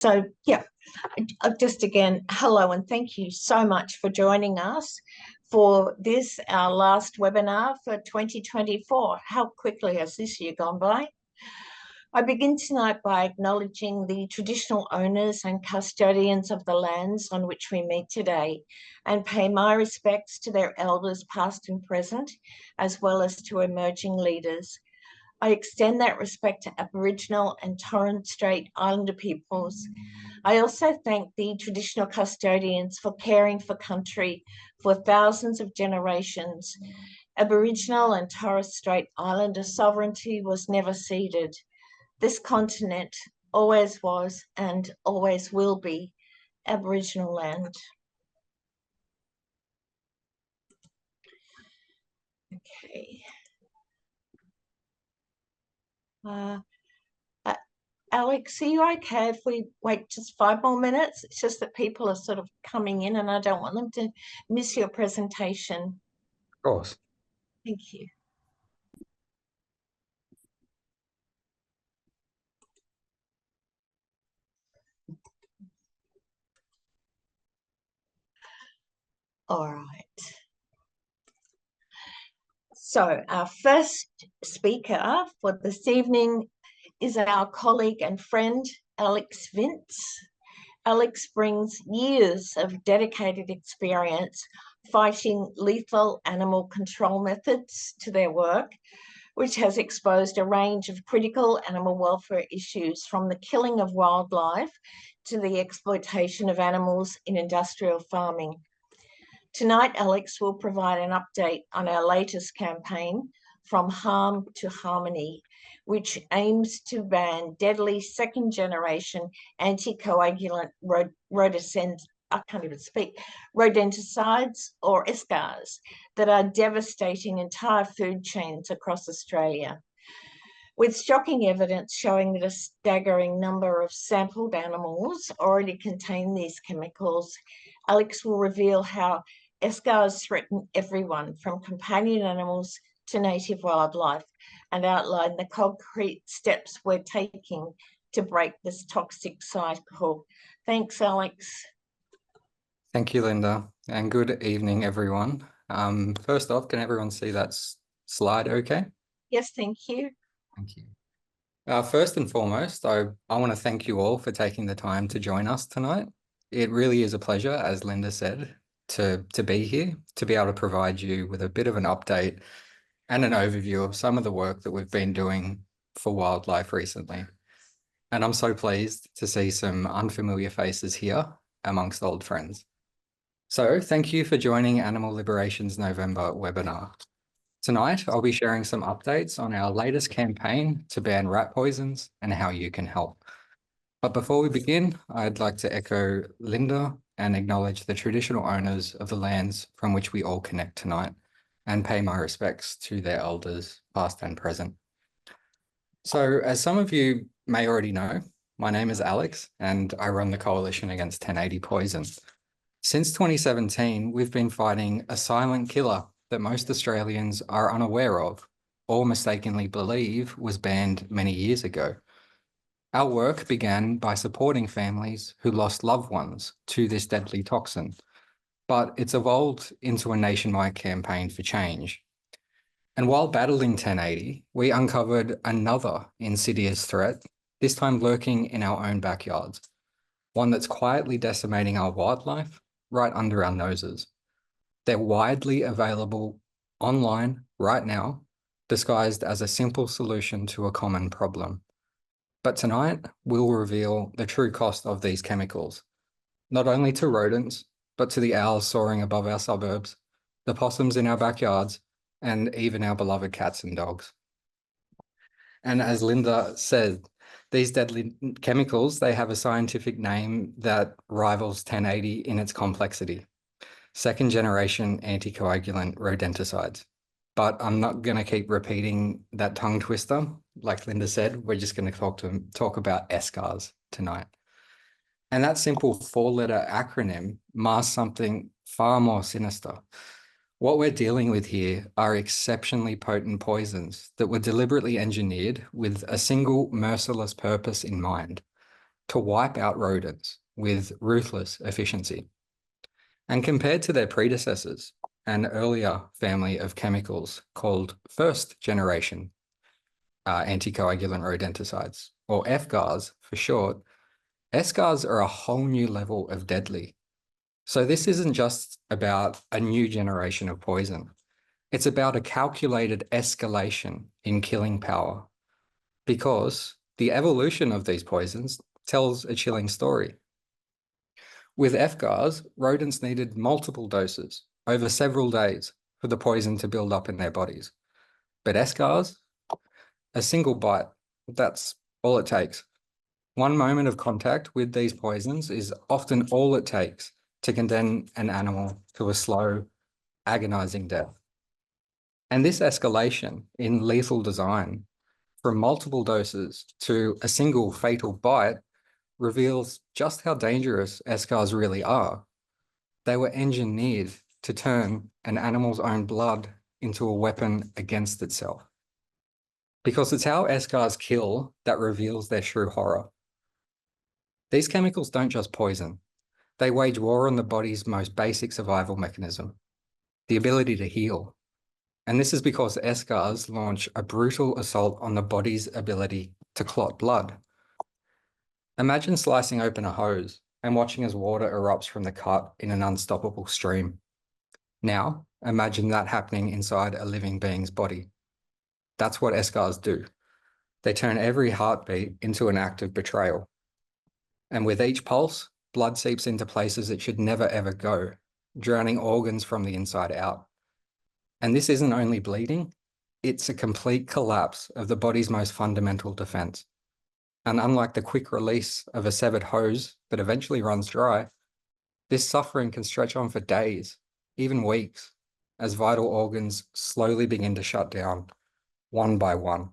So yeah, just again, hello and thank you so much for joining us for this, our last webinar for 2024. How quickly has this year gone by? I begin tonight by acknowledging the traditional owners and custodians of the lands on which we meet today and pay my respects to their elders past and present, as well as to emerging leaders. I extend that respect to Aboriginal and Torres Strait Islander peoples. I also thank the traditional custodians for caring for country for thousands of generations. Aboriginal and Torres Strait Islander sovereignty was never ceded. This continent always was and always will be Aboriginal land. Okay. Alex, are you okay if we wait just 5 more minutes? It's just that people are sort of coming in and I don't want them to miss your presentation. Of course. Thank you. All right. So our first speaker for this evening is our colleague and friend, Alex Vince. Alex brings years of dedicated experience fighting lethal animal control methods to their work, which has exposed a range of critical animal welfare issues from the killing of wildlife to the exploitation of animals in industrial farming. Tonight, Alex will provide an update on our latest campaign, From Harm to Harmony, which aims to ban deadly second-generation anticoagulant rodenticides or SGARs that are devastating entire food chains across Australia. With shocking evidence showing that a staggering number of sampled animals already contain these chemicals, Alex will reveal how SGARs threaten everyone from companion animals to native wildlife and outline the concrete steps we're taking to break this toxic cycle. Thanks, Alex. Thank you, Linda, and good evening, everyone. First off, can everyone see that slide okay? Yes, thank you. Thank you. First and foremost, I want to thank you all for taking the time to join us tonight. It really is a pleasure, as Linda said, to be here, to be able to provide you with a bit of an update and an overview of some of the work that we've been doing for wildlife recently. And I'm so pleased to see some unfamiliar faces here amongst old friends. So thank you for joining Animal Liberation's November webinar. Tonight, I'll be sharing some updates on our latest campaign to ban rat poisons and how you can help. But before we begin, I'd like to echo Linda and acknowledge the traditional owners of the lands from which we all connect tonight and pay my respects to their elders, past and present. So as some of you may already know, my name is Alex and I run the Coalition Against 1080 Poison. Since 2017, we've been fighting a silent killer that most Australians are unaware of or mistakenly believe was banned many years ago. Our work began by supporting families who lost loved ones to this deadly toxin, but it's evolved into a nationwide campaign for change. And while battling 1080, we uncovered another insidious threat, this time lurking in our own backyards, one that's quietly decimating our wildlife right under our noses. They're widely available online right now, disguised as a simple solution to a common problem. But tonight, we'll reveal the true cost of these chemicals, not only to rodents, but to the owls soaring above our suburbs, the possums in our backyards, and even our beloved cats and dogs. And as Linda said, these deadly chemicals, they have a scientific name that rivals 1080 in its complexity. Second-generation anticoagulant rodenticides. But I'm not going to keep repeating that tongue twister. Like Linda said, we're just going to talk about SGARs tonight. And that simple 4-letter acronym masks something far more sinister. What we're dealing with here are exceptionally potent poisons that were deliberately engineered with a single merciless purpose in mind: to wipe out rodents with ruthless efficiency. And compared to their predecessors, an earlier family of chemicals called first generation anticoagulant rodenticides, or SGARs for short, SGARs are a whole new level of deadly. So this isn't just about a new generation of poison. It's about a calculated escalation in killing power, because the evolution of these poisons tells a chilling story. With SGARs, rodents needed multiple doses over several days for the poison to build up in their bodies. But SGARs, a single bite, that's all it takes. One moment of contact with these poisons is often all it takes to condemn an animal to a slow, agonizing death. And this escalation in lethal design from multiple doses to a single fatal bite reveals just how dangerous SGARs really are. They were engineered to turn an animal's own blood into a weapon against itself. Because it's how SGARs kill that reveals their true horror. These chemicals don't just poison. They wage war on the body's most basic survival mechanism, the ability to heal. And this is because SGARs launch a brutal assault on the body's ability to clot blood. Imagine slicing open a hose and watching as water erupts from the cut in an unstoppable stream. Now, imagine that happening inside a living being's body. That's what SGARs do. They turn every heartbeat into an act of betrayal. And with each pulse, blood seeps into places it should never ever go, drowning organs from the inside out. And this isn't only bleeding, it's a complete collapse of the body's most fundamental defense. And unlike the quick release of a severed hose that eventually runs dry, this suffering can stretch on for days, even weeks, as vital organs slowly begin to shut down, one by one.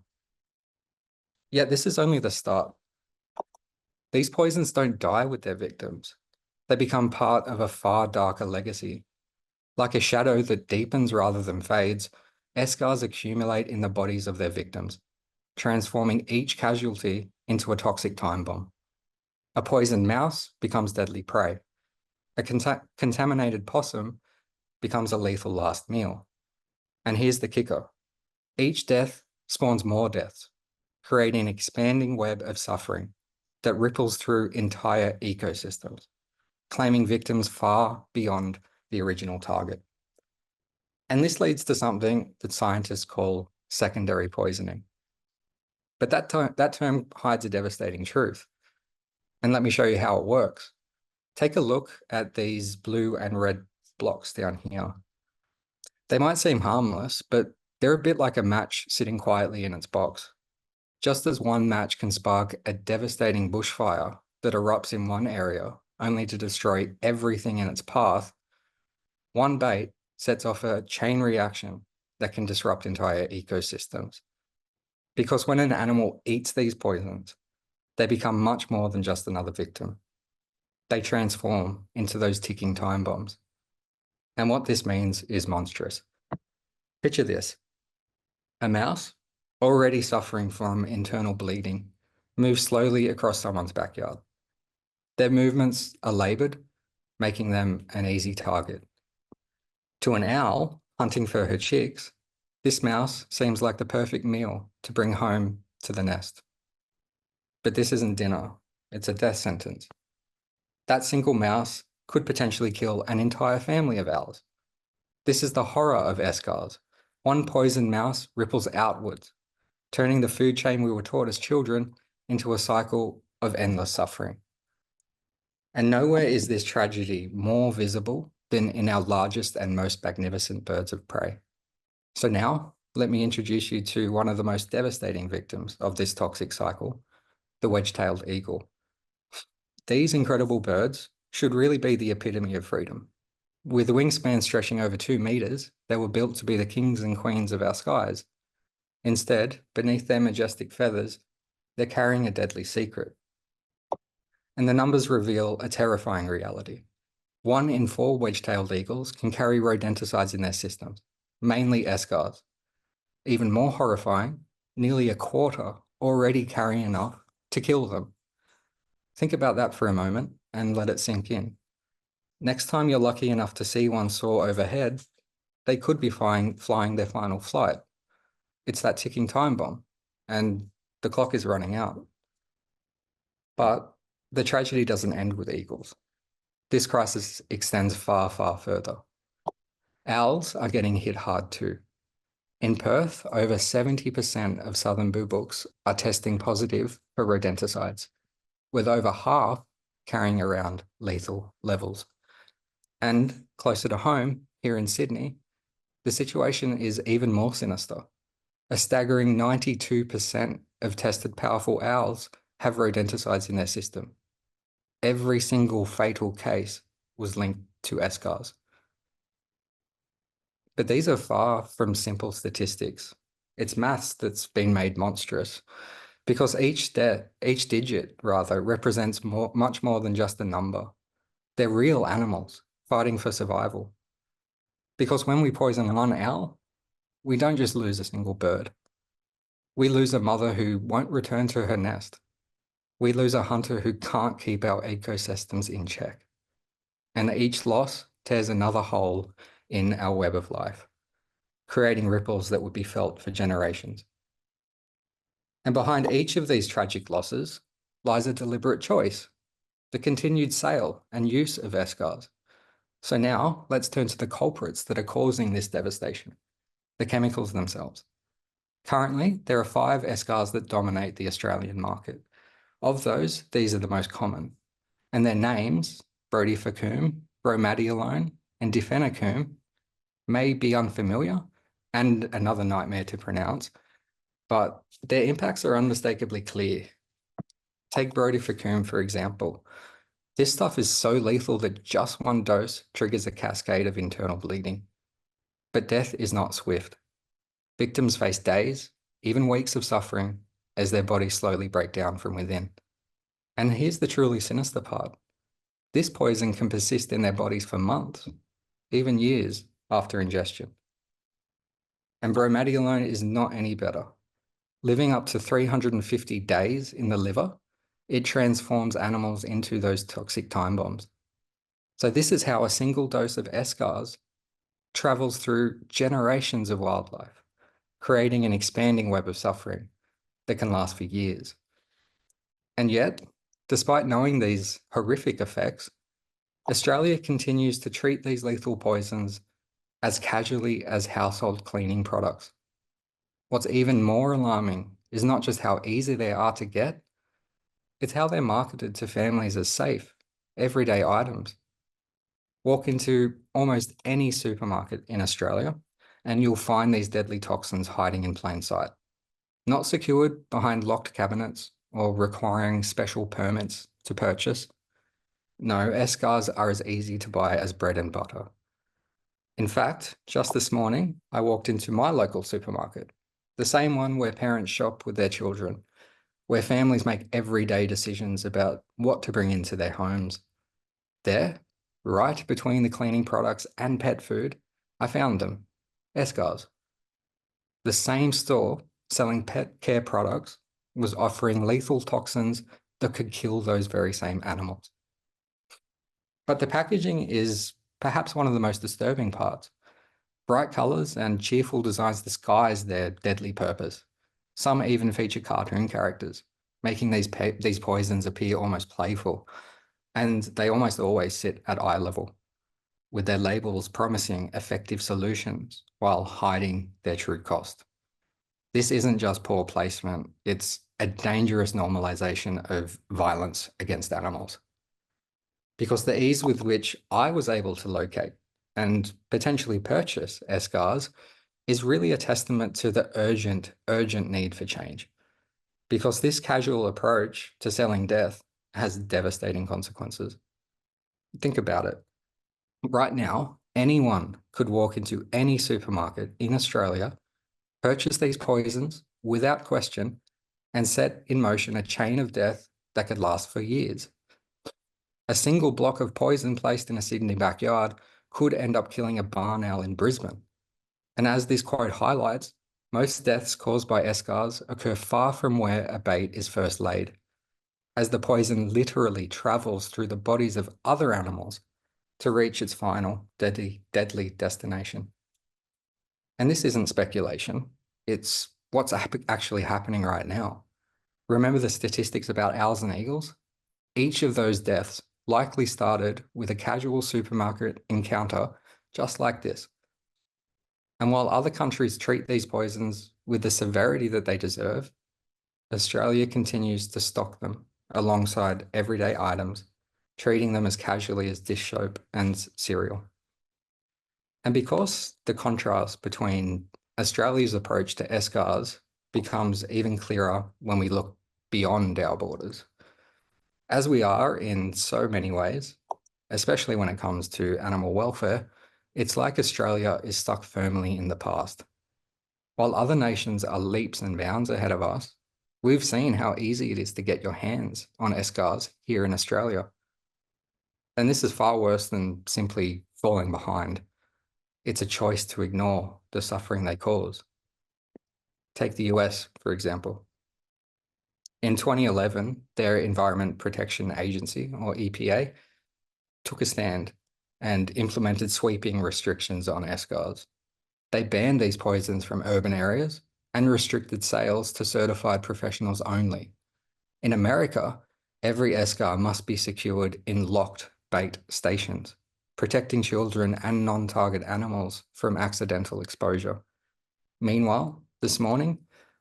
Yet this is only the start. These poisons don't die with their victims. They become part of a far darker legacy. Like a shadow that deepens rather than fades, SGARs accumulate in the bodies of their victims, transforming each casualty into a toxic time bomb. A poisoned mouse becomes deadly prey. A contaminated possum becomes a lethal last meal. And here's the kicker. Each death spawns more deaths, creating an expanding web of suffering that ripples through entire ecosystems, claiming victims far beyond the original target. And this leads to something that scientists call secondary poisoning. But that term hides a devastating truth. And let me show you how it works. Take a look at these blue and red blocks down here. They might seem harmless, but they're a bit like a match sitting quietly in its box. Just as one match can spark a devastating bushfire that erupts in one area, only to destroy everything in its path, one bait sets off a chain reaction that can disrupt entire ecosystems. Because when an animal eats these poisons, they become much more than just another victim. They transform into those ticking time bombs. And what this means is monstrous. Picture this. A mouse, already suffering from internal bleeding, moves slowly across someone's backyard. Their movements are labored, making them an easy target. To an owl hunting for her chicks, this mouse seems like the perfect meal to bring home to the nest. But this isn't dinner, it's a death sentence. That single mouse could potentially kill an entire family of owls. This is the horror of SGARs. One poisoned mouse ripples outwards, turning the food chain we were taught as children into a cycle of endless suffering. And nowhere is this tragedy more visible than in our largest and most magnificent birds of prey. So now, let me introduce you to one of the most devastating victims of this toxic cycle, the wedge-tailed eagle. These incredible birds should really be the epitome of freedom. With a wingspan stretching over 2 meters, they were built to be the kings and queens of our skies. Instead, beneath their majestic feathers, they're carrying a deadly secret. And the numbers reveal a terrifying reality. 1 in 4 wedge-tailed eagles can carry rodenticides in their systems, mainly SGARs. Even more horrifying, nearly a quarter already carry enough to kill them. Think about that for a moment and let it sink in. Next time you're lucky enough to see one soar overhead, they could be flying their final flight. It's that ticking time bomb, and the clock is running out. But the tragedy doesn't end with eagles. This crisis extends far, far further. Owls are getting hit hard too. In Perth, over 70% of southern booboks are testing positive for rodenticides, with over half carrying around lethal levels. And closer to home, here in Sydney, the situation is even more sinister. A staggering 92% of tested powerful owls have rodenticides in their system. Every single fatal case was linked to SGARs. But these are far from simple statistics. It's maths that's been made monstrous, because each digit represents much more than just a number. They're real animals fighting for survival. Because when we poison one owl, we don't just lose a single bird. We lose a mother who won't return to her nest. We lose a hunter who can't keep our ecosystems in check. And each loss tears another hole in our web of life, creating ripples that would be felt for generations. And behind each of these tragic losses lies a deliberate choice, the continued sale and use of SGARs. So now let's turn to the culprits that are causing this devastation, the chemicals themselves. Currently, there are 5 SGARs that dominate the Australian market. Of those, these are the most common, and their names, brodifacoum, bromadiolone, and difenacoum, may be unfamiliar and another nightmare to pronounce, but their impacts are unmistakably clear. Take brodifacoum, for example. This stuff is so lethal that just one dose triggers a cascade of internal bleeding. But death is not swift. Victims face days, even weeks of suffering as their bodies slowly break down from within. And here's the truly sinister part. This poison can persist in their bodies for months, even years after ingestion. And bromadiolone is not any better. Living up to 350 days in the liver, it transforms animals into those toxic time bombs. So this is how a single dose of SGARs travels through generations of wildlife, creating an expanding web of suffering that can last for years. And yet, despite knowing these horrific effects, Australia continues to treat these lethal poisons as casually as household cleaning products. What's even more alarming is not just how easy they are to get, it's how they're marketed to families as safe, everyday items. Walk into almost any supermarket in Australia, and you'll find these deadly toxins hiding in plain sight, not secured behind locked cabinets or requiring special permits to purchase. No, SGARs are as easy to buy as bread and butter. In fact, just this morning, I walked into my local supermarket, the same one where parents shop with their children, where families make everyday decisions about what to bring into their homes. There, right between the cleaning products and pet food, I found them, SGARs. The same store selling pet care products was offering lethal toxins that could kill those very same animals. But the packaging is perhaps one of the most disturbing parts. Bright colours and cheerful designs disguise their deadly purpose. Some even feature cartoon characters, making these poisons appear almost playful, and they almost always sit at eye level, with their labels promising effective solutions while hiding their true cost. This isn't just poor placement, it's a dangerous normalization of violence against animals. Because the ease with which I was able to locate and potentially purchase SGARs is really a testament to the urgent need for change. Because this casual approach to selling death has devastating consequences. Think about it. Right now, anyone could walk into any supermarket in Australia, purchase these poisons without question, and set in motion a chain of death that could last for years. A single block of poison placed in a Sydney backyard could end up killing a barn owl in Brisbane. And as this quote highlights, most deaths caused by SGARs occur far from where a bait is first laid. as the poison literally travels through the bodies of other animals to reach its final deadly destination. And this isn't speculation, it's what's actually happening right now. Remember the statistics about owls and eagles? Each of those deaths likely started with a casual supermarket encounter just like this. And while other countries treat these poisons with the severity that they deserve, Australia continues to stock them alongside everyday items, treating them as casually as dish soap and cereal. And because the contrast between Australia's approach to SGARs becomes even clearer when we look beyond our borders, as we are in so many ways, especially when it comes to animal welfare, it's like Australia is stuck firmly in the past. While other nations are leaps and bounds ahead of us, we've seen how easy it is to get your hands on SGARs here in Australia. And this is far worse than simply falling behind. It's a choice to ignore the suffering they cause. Take the US, for example. In 2011, their Environment Protection Agency, or EPA, took a stand and implemented sweeping restrictions on SGARs. They banned these poisons from urban areas and restricted sales to certified professionals only. In America, every SGAR must be secured in locked bait stations, protecting children and non-target animals from accidental exposure. Meanwhile, this morning,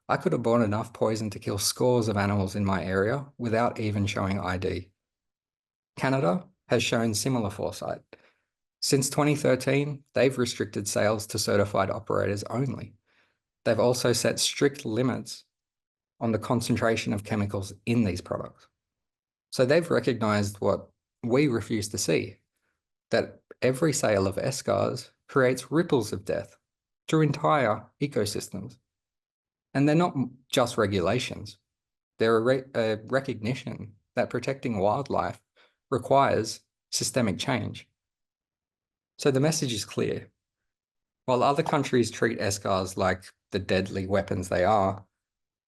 I could have bought enough poison to kill scores of animals in my area without even showing ID. Canada has shown similar foresight. Since 2013, they've restricted sales to certified operators only. They've also set strict limits on the concentration of chemicals in these products. So they've recognized what we refuse to see, that every sale of SGARs creates ripples of death through entire ecosystems. And they're not just regulations. They're a recognition that protecting wildlife requires systemic change. So the message is clear. While other countries treat SGARs like the deadly weapons they are,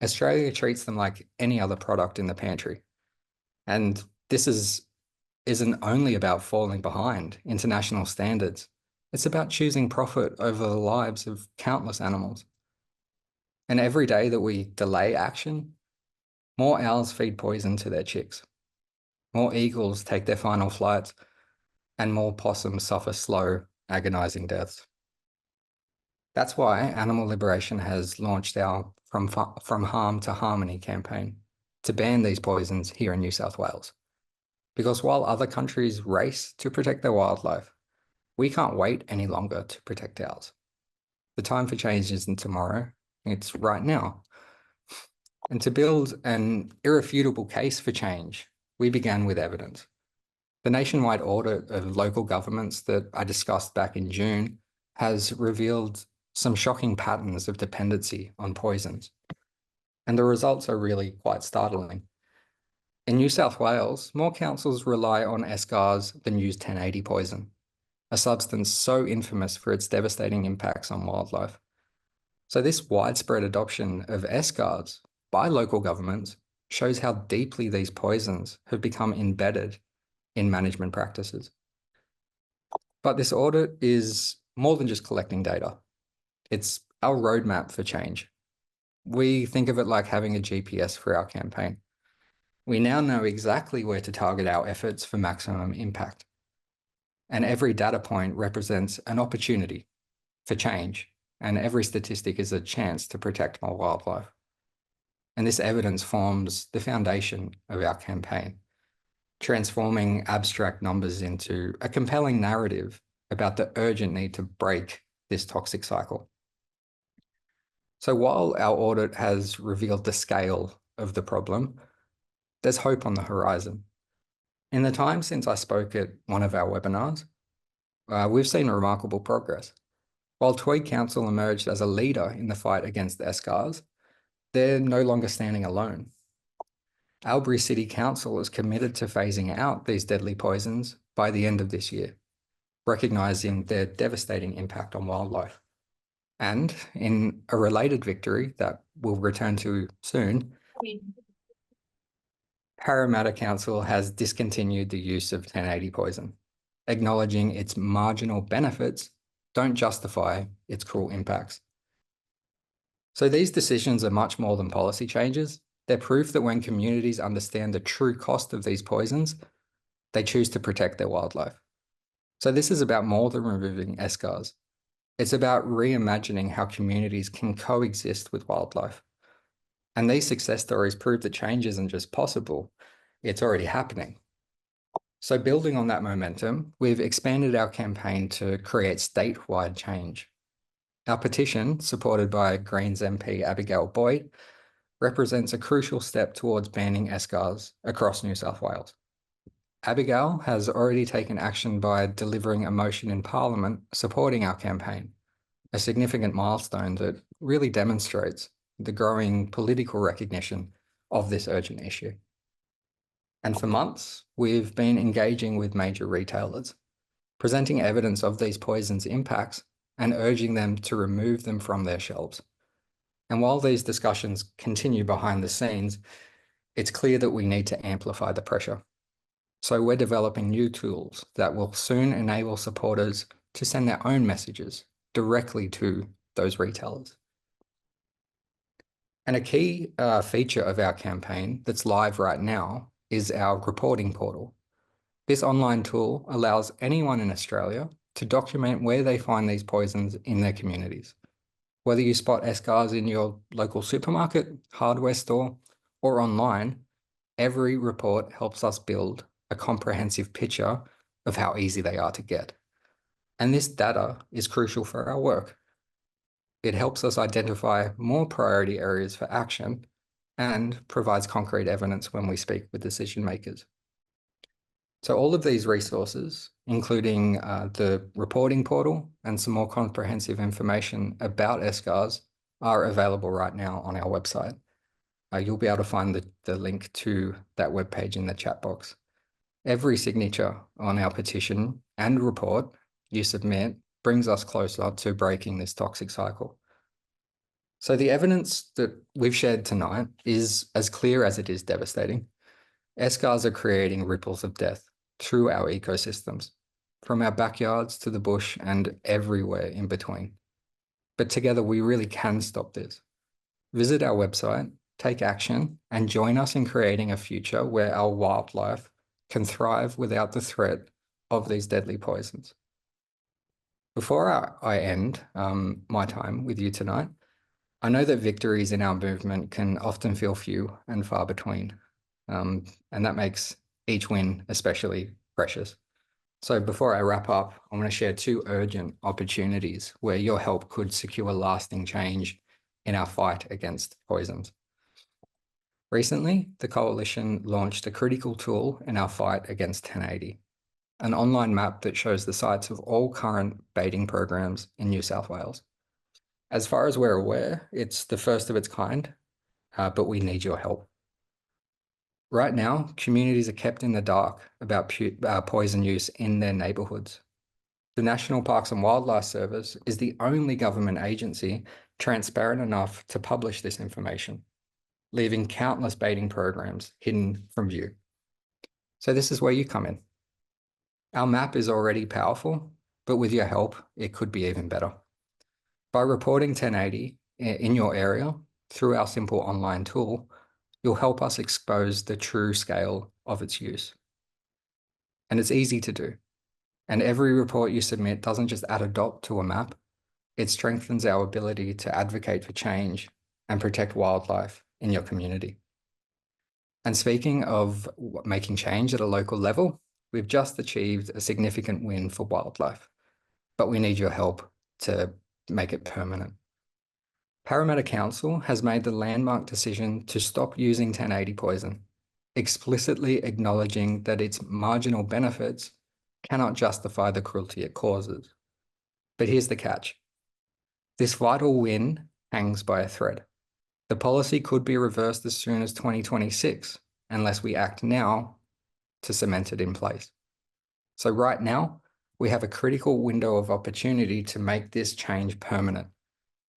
Australia treats them like any other product in the pantry. And this isn't only about falling behind international standards. It's about choosing profit over the lives of countless animals. And every day that we delay action, more owls feed poison to their chicks. More eagles take their final flights, and more possums suffer slow, agonizing deaths. That's why Animal Liberation has launched our From Harm to Harmony campaign to ban these poisons here in New South Wales. Because while other countries race to protect their wildlife, we can't wait any longer to protect ours. The time for change isn't tomorrow, it's right now. And to build an irrefutable case for change, we began with evidence. The nationwide audit of local governments that I discussed back in June has revealed some shocking patterns of dependency on poisons. And the results are really quite startling. In New South Wales, more councils rely on SGARs than use 1080 poison, a substance so infamous for its devastating impacts on wildlife. So this widespread adoption of SGARs by local governments shows how deeply these poisons have become embedded in management practices. But this audit is more than just collecting data. It's our roadmap for change. We think of it like having a GPS for our campaign. We now know exactly where to target our efforts for maximum impact. And every data point represents an opportunity for change, and every statistic is a chance to protect more wildlife. And this evidence forms the foundation of our campaign, transforming abstract numbers into a compelling narrative about the urgent need to break this toxic cycle. So while our audit has revealed the scale of the problem, there's hope on the horizon. In the time since I spoke at one of our webinars, we've seen remarkable progress. While Tweed Council emerged as a leader in the fight against SGARs, they're no longer standing alone. Albury City Council is committed to phasing out these deadly poisons by the end of this year, recognising their devastating impact on wildlife. And in a related victory that we'll return to soon, Parramatta Council has discontinued the use of 1080 poison, acknowledging its marginal benefits don't justify its cruel impacts. So these decisions are much more than policy changes. They're proof that when communities understand the true cost of these poisons, they choose to protect their wildlife. So this is about more than removing SGARs. It's about reimagining how communities can coexist with wildlife. And these success stories prove that change isn't just possible, it's already happening. So building on that momentum, we've expanded our campaign to create statewide change. Our petition, supported by Greens MP Abigail Boyd, represents a crucial step towards banning SGARs across New South Wales. Abigail has already taken action by delivering a motion in Parliament supporting our campaign, a significant milestone that really demonstrates the growing political recognition of this urgent issue. And for months, we've been engaging with major retailers, presenting evidence of these poisons' impacts and urging them to remove them from their shelves. And while these discussions continue behind the scenes, it's clear that we need to amplify the pressure. So we're developing new tools that will soon enable supporters to send their own messages directly to those retailers. And a key feature of our campaign that's live right now is our reporting portal. This online tool allows anyone in Australia to document where they find these poisons in their communities. Whether you spot SGARs in your local supermarket, hardware store, or online, every report helps us build a comprehensive picture of how easy they are to get. And this data is crucial for our work. It helps us identify more priority areas for action and provides concrete evidence when we speak with decision makers. So all of these resources, including the reporting portal and some more comprehensive information about SGARs, are available right now on our website. You'll be able to find the link to that webpage in the chat box. Every signature on our petition and report you submit brings us closer to breaking this toxic cycle. So the evidence that we've shared tonight is as clear as it is devastating. SGARs are creating ripples of death through our ecosystems, from our backyards to the bush and everywhere in between. But together we really can stop this. Visit our website, take action, and join us in creating a future where our wildlife can thrive without the threat of these deadly poisons. Before I end my time with you tonight, I know that victories in our movement can often feel few and far between, and that makes each win especially precious. So before I wrap up, I want to share two urgent opportunities where your help could secure lasting change in our fight against poisons. Recently, the Coalition launched a critical tool in our fight against 1080, an online map that shows the sites of all current baiting programs in New South Wales. As far as we're aware, it's the first of its kind, but we need your help. Right now, communities are kept in the dark about poison use in their neighbourhoods. The National Parks and Wildlife Service is the only government agency transparent enough to publish this information, leaving countless baiting programs hidden from view. So this is where you come in. Our map is already powerful, but with your help, it could be even better. By reporting 1080 in your area through our simple online tool, you'll help us expose the true scale of its use. And it's easy to do. And every report you submit doesn't just add a dot to a map, it strengthens our ability to advocate for change and protect wildlife in your community. And speaking of making change at a local level, we've just achieved a significant win for wildlife, but we need your help to make it permanent. Parramatta Council has made the landmark decision to stop using 1080 poison, explicitly acknowledging that its marginal benefits cannot justify the cruelty it causes. But here's the catch. This vital win hangs by a thread. The policy could be reversed as soon as 2026, unless we act now to cement it in place. So right now, we have a critical window of opportunity to make this change permanent.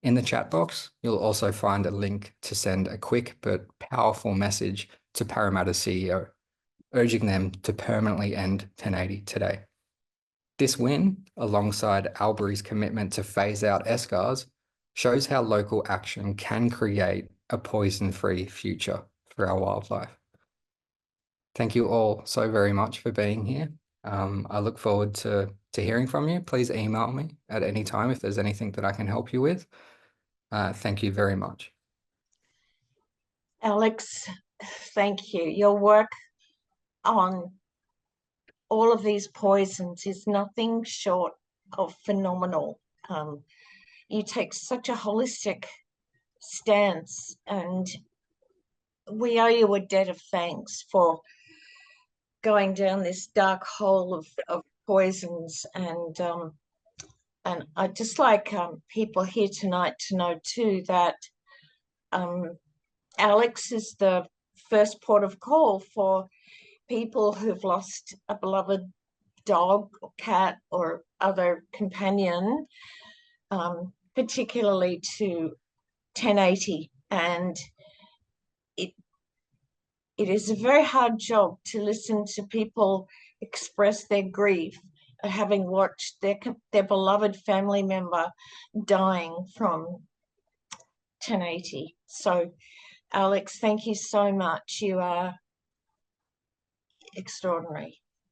In the chat box, you'll also find a link to send a quick but powerful message to Parramatta's CEO, urging them to permanently end 1080 today. This win, alongside Albury's commitment to phase out SGARs, shows how local action can create a poison-free future for our wildlife. Thank you all so very much for being here. I look forward to hearing from you. Please email me at any time if there's anything that I can help you with. Thank you very much. Alex, thank you. Your work on all of these poisons is nothing short of phenomenal. You take such a holistic stance, and we owe you a debt of thanks for going down this dark hole of poisons. And I'd just like people here tonight to know too that Alex is the first port of call for people who've lost a beloved dog or cat or other companion, particularly to 1080. And it is a very hard job to listen to people express their grief at having watched their beloved family member dying from 1080. So Alex, thank you so much. You are extraordinary.